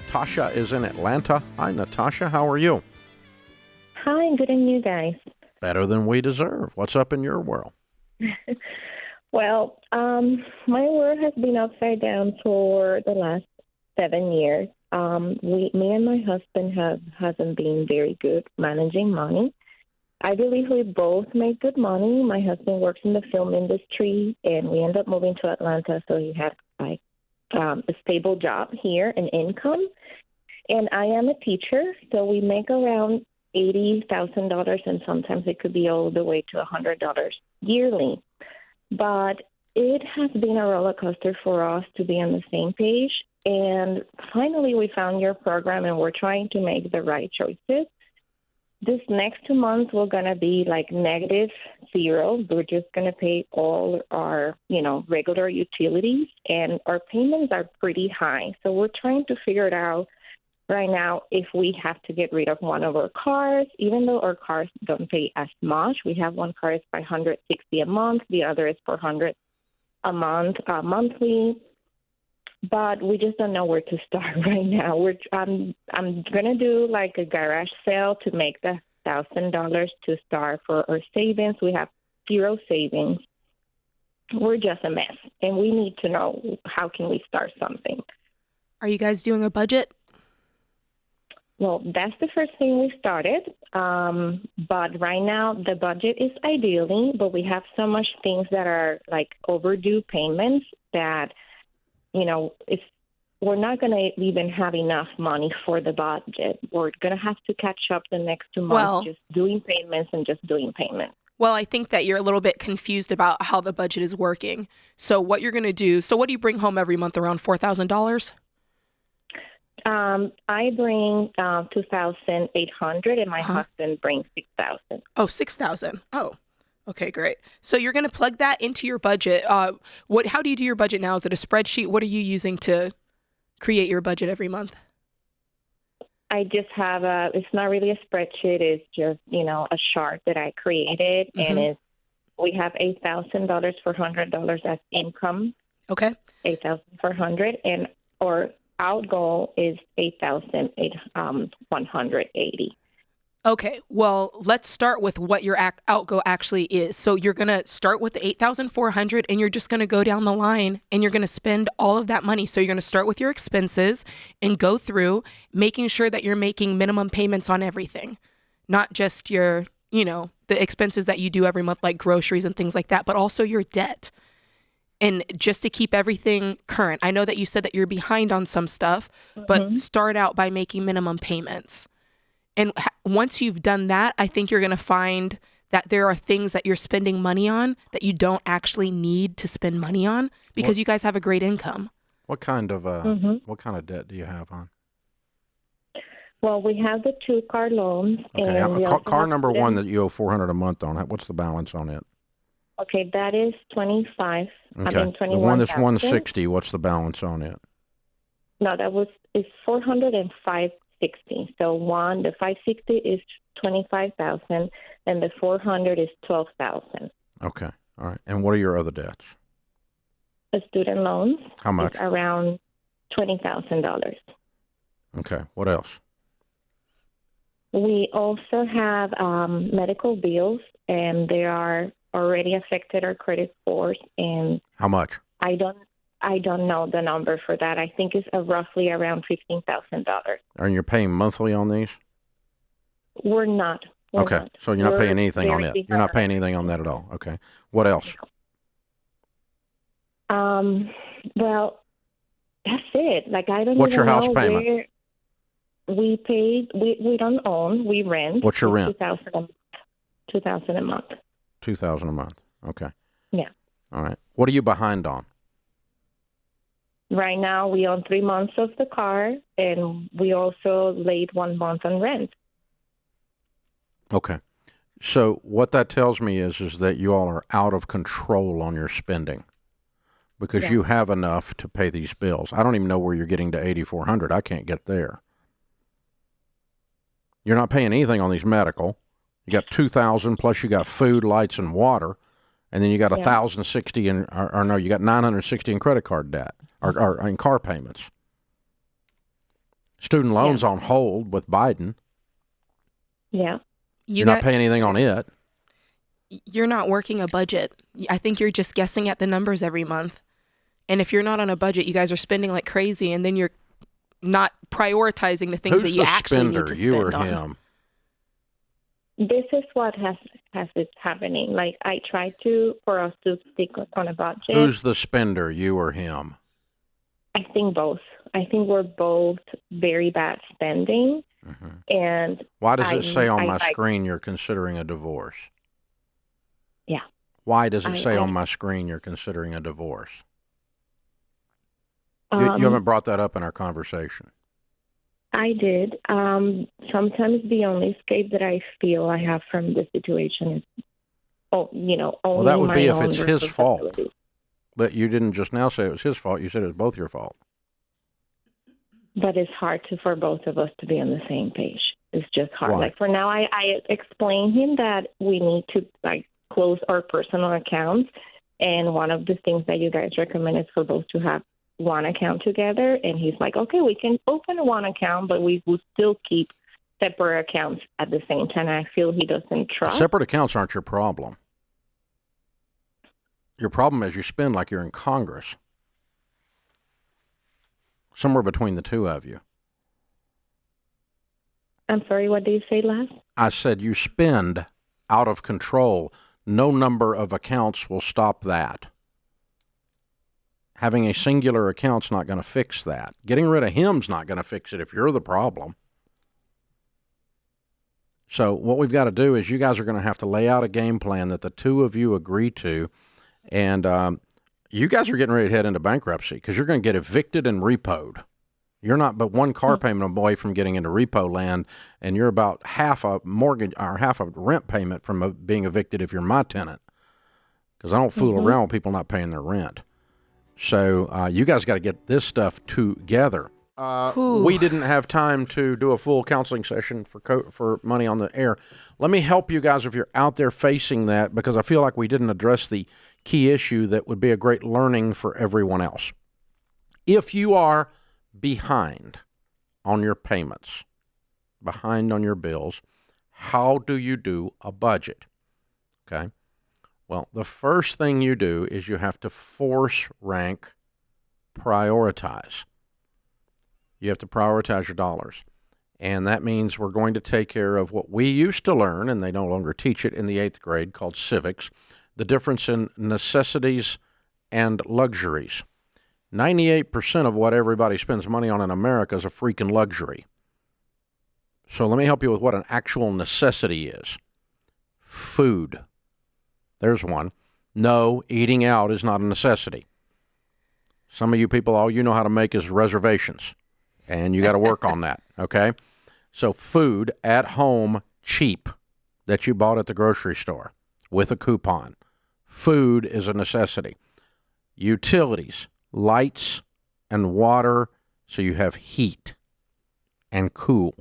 Natasha is in Atlanta. Hi, Natasha. How are you? Hi, good and you guys. Better than we deserve. What's up in your world? Well, my world has been upside down for the last 7 years. Me and my husband hasn't been very good managing money. I believe we both make good money. My husband works in the film industry, and we end up moving to Atlanta, so he had a stable job here and income. And I am a teacher, so we make around $80,000, and sometimes it could be all the way to $100 yearly. But it has been a roller coaster for us to be on the same page. And finally, we found your program, and we're trying to make the right choices. This next 2 months, we're going to be like -0. We're just going to pay all our, regular utilities, and our payments are pretty high. So we're trying to figure it out right now if we have to get rid of one of our cars, even though our cars don't pay as much. We have one car is $560 a month, the other is $400 a month, monthly. But we just don't know where to start right now. I'm gonna do like a garage sale to make the $1,000 to start for our savings. We have 0 savings. We're just a mess, and we need to know how can we start something. Are you guys doing a budget? Well, that's the first thing we started. But right now the budget is ideally, but we have so much things that are like overdue payments that, if we're not going to even have enough money for the budget, we're going to have to catch up the next 2 months just doing payments and just doing payments. Well, I think that you're a little bit confused about how the budget is working. So what you're going to do, what do you bring home every month, around $4,000? I bring 2,800, and my husband brings 6,000. Oh, 6,000. Oh, okay, great. So you're going to plug that into your budget. How do you do your budget now? Is it a spreadsheet? What are you using to create your budget every month? I just have it's not really a spreadsheet. It's just, a chart that I created, and we have $8,000 for $100 as income. Okay. 8,400, and our out goal is 8,180. Okay, well, let's start with what your outgo actually is. So you're going to start with the 8,400, and you're just going to go down the line, and you're going to spend all of that money. So you're going to start with your expenses and go through making sure that you're making minimum payments on everything, not just your, the expenses that you do every month, like groceries and things like that, but also your debt. And just to keep everything current. I know that you said that you're behind on some stuff, but start out by making minimum payments. And once you've done that, I think you're going to find that there are things that you're spending money on that you don't actually need to spend money on because you guys have a great income. What kind of debt do you have on? Well, we have the 2 car loans. Okay, and car number 1 that you owe $400 a month on. What's the balance on it? Okay, that is 25. Okay. I mean, 21. The one that's 160. What's the balance on it? No, it's 400 and 560. So the 560 is 25,000, and the 400 is 12,000. Okay, all right. And what are your other debts? The student loans. How much? Is around $20,000. Okay. What else? We also have medical bills, and they are already affected our credit scores. And how much? I don't know the number for that. I think it's roughly around $15,000. And you're paying monthly on these? We're not. Okay, not. so you're not paying anything on very it. You're not paying anything on that at all. Okay. What else? Well, that's it. Like, I don't What's even your house know payment? where we pay. We don't own. We rent. What's your rent? $2,000 a month. $2,000 a month. Okay. Yeah. All right. What are you behind on? Right now, we own 3 months of the car, and we also laid 1 month on rent. Okay. So what that tells me is that you all are out of control on your spending because you have enough to pay these bills. I don't even know where you're getting to 8,400. I can't get there. You're not paying anything on these medical. You got 2,000 plus you got food, lights, and water, and then you got 1,060 in, or no, you got 960 in credit card debt or in car payments. Student loans on hold with Biden. Yeah. You're not paying anything on it. You're not working a budget. I think you're just guessing at the numbers every month. And if you're not on a budget, you guys are spending like crazy, and then you're not prioritizing the things that you actually need to spend you or on. him? This is what has is happening. Like, I try for us to stick on a budget. Who's the spender, you or him? I think both. I think we're both very bad spending. Mm-hmm. And why does it say on my screen you're considering a divorce? Yeah. Why does it say on my screen you're considering a divorce? You haven't brought that up in our conversation. I did. Sometimes the only escape that I feel I have from the situation is, only well, that would my be if own it's his fault. But you didn't just now say it was his fault. You said it was both your fault. But it's hard for both of us to be on the same page. It's just hard. Why? Like, for now, I explained him that we need to close our personal accounts, and one of the things that you guys recommend is for both to have one account together. And he's like, okay, we can open one account, but we will still keep separate accounts at the same time. I feel he doesn't trust. Separate accounts aren't your problem. Your problem is you spend like you're in Congress. Somewhere between the two of you. I'm sorry, what did you say last? I said you spend out of control. No number of accounts will stop that. Having a singular account's not going to fix that. Getting rid of him's not going to fix it if you're the problem. So what we've got to do is you guys are going to have to lay out a game plan that the two of you agree to. And you guys are getting ready to head into bankruptcy because you're going to get evicted and repoed. You're not but one car payment away from getting into repo land, and you're about half a mortgage or half a rent payment from being evicted if you're my tenant. Because I don't fool around with people not paying their rent. So you guys got to get this stuff together. We didn't have time to do a full counseling session for money on the air. Let me help you guys if you're out there facing that, because I feel like we didn't address the key issue that would be a great learning for everyone else. If you are behind on your payments, behind on your bills, how do you do a budget? Okay. Well, the first thing you do is you have to force rank prioritize. You have to prioritize your dollars. And that means we're going to take care of what we used to learn, and they no longer teach it in the 8th grade, called civics, the difference in necessities and luxuries. 98% of what everybody spends money on in America is a freaking luxury. So let me help you with what an actual necessity is. Food. There's one. No, eating out is not a necessity. Some of you people, all you know how to make is reservations, and you got to work on that, okay? So food at home, cheap, that you bought at the grocery store with a coupon. Food is a necessity. Utilities, lights and water, so you have heat and cool.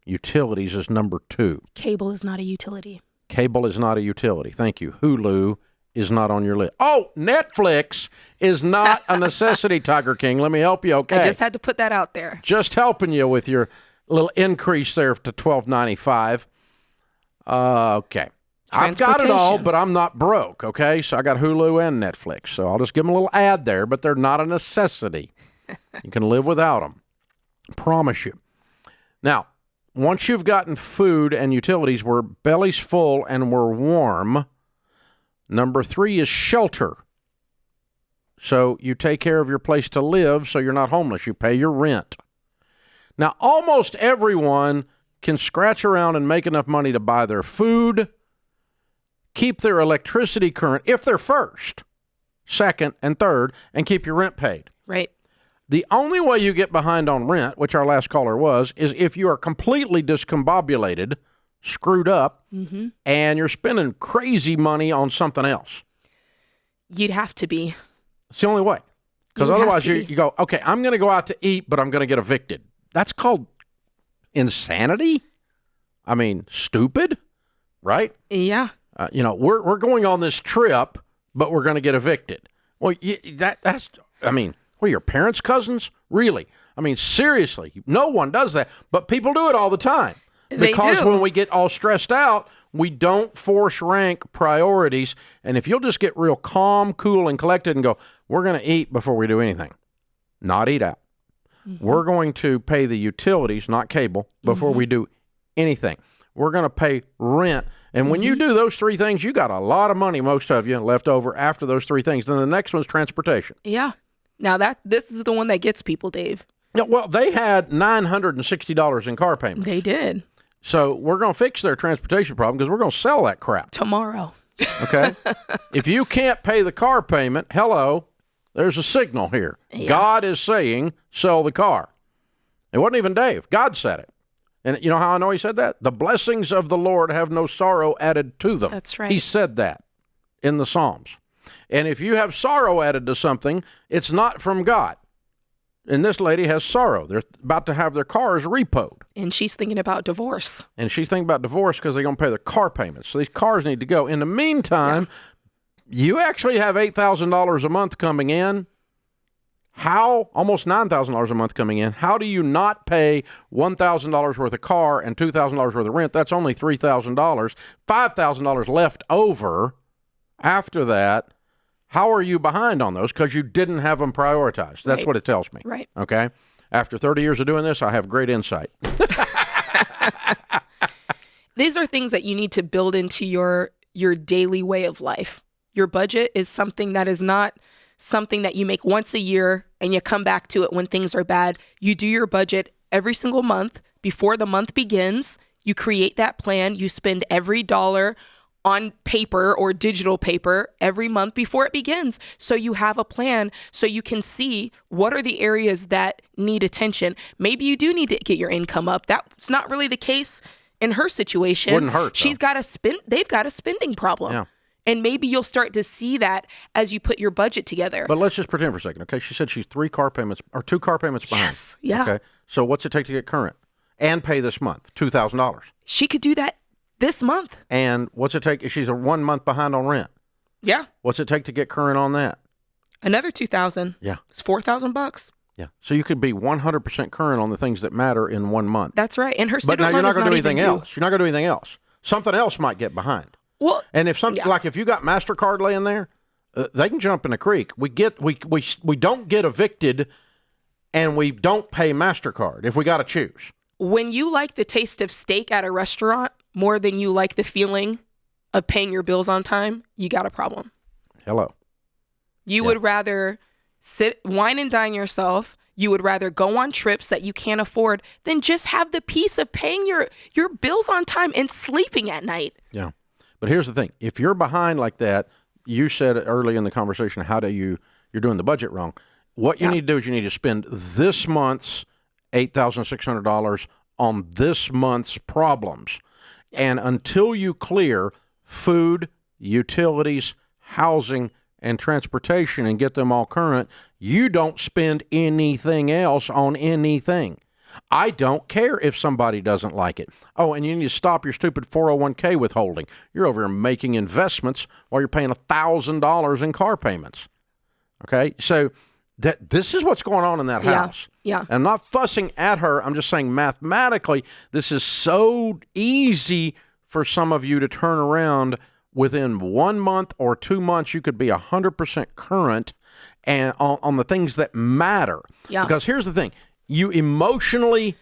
Utilities is number 2. Cable is not a utility. Cable is not a utility. Thank you. Hulu is not on your list. Oh, Netflix is not a necessity, Tiger King. Let me help you, okay? I just had to put that out there. Just helping you with your little increase there to $12.95. Okay. I've got it all, but I'm not broke, okay? So I got Hulu and Netflix. So I'll just give them a little ad there, but they're not a necessity. You can live without them. Promise you. Now, once you've gotten food and utilities, we're bellies full and we're warm. Number 3 is shelter. So you take care of your place to live so you're not homeless. You pay your rent. Now, almost everyone can scratch around and make enough money to buy their food, keep their electricity current if they're first, second, and third, and keep your rent paid. Right. The only way you get behind on rent, which our last caller was, is if you are completely discombobulated, screwed up, and you're spending crazy money on something else. You'd have to be. It's the only way. Because otherwise you go, okay, I'm going to go out to eat, but I'm going to get evicted. That's called insanity. I mean, stupid, right? Yeah. We're going on this trip, but we're going to get evicted. Well, what are your parents' cousins? Really? I mean, seriously, no one does that, but people do it all the time. They Because do. when we get all stressed out, we don't force rank priorities. And if you'll just get real calm, cool, and collected and go, we're going to eat before we do anything, not eat out. We're going to pay the utilities, not cable, before we do anything. We're going to pay rent. And when you do those three things, you got a lot of money, most of you, left over after those three things. Then the next one's transportation. Yeah. Now this is the one that gets people, Dave. Yeah, well, they had $960 in car payments. They did. So we're going to fix their transportation problem because we're going to sell that crap. Tomorrow. Okay? If you can't pay the car payment, hello, there's a signal here. Yeah. God is saying, sell the car. It wasn't even Dave. God said it. And you know how I know he said that? The blessings of the Lord have no sorrow added to them. That's right. He said that in the Psalms. And if you have sorrow added to something, it's not from God. And this lady has sorrow. They're about to have their cars repoed. And she's thinking about divorce. And she's thinking about divorce because they're going to pay their car payments. So these cars need to go. In the meantime, you actually have $8,000 a month coming in. How? Almost $9,000 a month coming in. How do you not pay $1,000 worth of car and $2,000 worth of rent? That's only $3,000. $5,000 left over after that. How are you behind on those? Because you didn't have them prioritized. That's Right. what it tells me. Right. Okay? After 30 years of doing this, I have great insight. These are things that you need to build into your daily way of life. Your budget is something that is not something that you make once a year and you come back to it when things are bad. You do your budget every single month before the month begins. You create that plan. You spend every dollar on paper or digital paper every month before it begins. So you have a plan so you can see what are the areas that need attention. Maybe you do need to get your income up. That's not really the case in her situation. Wouldn't hurt, though. She's got they've got a spending problem. Yeah. And maybe you'll start to see that as you put your budget together. But let's just pretend for a second, okay? She said she's 2 car payments behind. Yes, yeah. Okay. So what's it take to get current and pay this month? $2,000. She could do that this month. And what's it take if she's a 1 month behind on rent? Yeah. What's it take to get current on that? Another $2,000. Yeah. It's $4,000. Yeah. So you could be 100% current on the things that matter in 1 month. That's right. And her But student now you're loan not is going to do even anything due. else. You're not going to do anything else. Something else might get behind. Well, And if something yeah. like if you got MasterCard laying there, they can jump in the creek. We don't get evicted, and we don't pay MasterCard if we got to choose. when you like the taste of steak at a restaurant more than you like the feeling of paying your bills on time, you got a problem. Hello. You Yeah. would rather wine and dine yourself. You would rather go on trips that you can't afford than just have the peace of paying your bills on time and sleeping at night. Yeah. But here's the thing. If you're behind like that, you said early in the conversation, you're doing the budget wrong. What you Yeah. need to do is you need to spend this month's $8,600 on this month's problems. And until you clear food, utilities, housing, and transportation and get them all current, you don't spend anything else on anything. I don't care if somebody doesn't like it. Oh, and you need to stop your stupid 401k withholding. You're over here making investments while you're paying $1,000 in car payments. Okay? So this is what's going on in that Yeah, house. yeah. I'm not fussing at her. I'm just saying mathematically, this is so easy for some of you to turn around. Within 1 month or 2 months, you could be 100% current and on the things that matter. Yeah. Because here's the thing. You emotionally,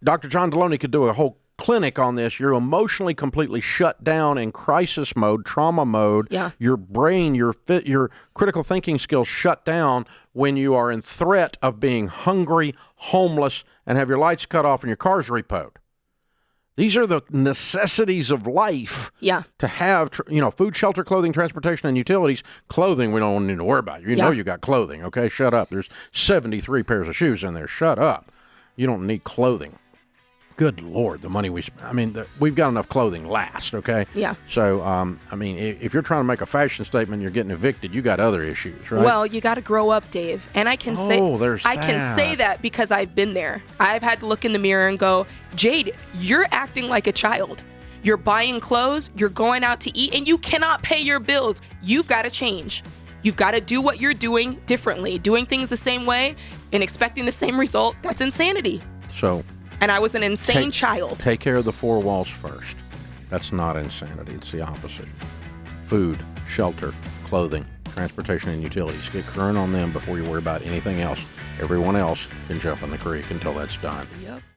Dr. John Deloney could do a whole clinic on this. You're emotionally completely shut down in crisis mode, trauma mode. Yeah. Your brain, your critical thinking skills shut down when you are in threat of being hungry, homeless, and have your lights cut off and your car's repoed. These are the necessities of life. Yeah. To have, food, shelter, clothing, transportation, and utilities. Clothing, we don't need to worry about. You Yeah. know you got clothing, okay? Shut up. There's 73 pairs of shoes in there. Shut up. You don't need clothing. Good Lord, the money we've got enough clothing last, okay? Yeah. So, if you're trying to make a fashion statement, you're getting evicted, you got other issues, right? Well, you got to grow up, Dave. And I can say there's I can that. say that because I've been there. I've had to look in the mirror and go, Jade, you're acting like a child. You're buying clothes, you're going out to eat, and you cannot pay your bills. You've got to change. You've got to do what you're doing differently. Doing things the same way and expecting the same result, that's insanity. So, and I was an insane child. Take care of the four walls first. That's not insanity. It's the opposite. Food, shelter, clothing, transportation, and utilities. Get current on them before you worry about anything else. Everyone else can jump in the creek until that's done. Yep.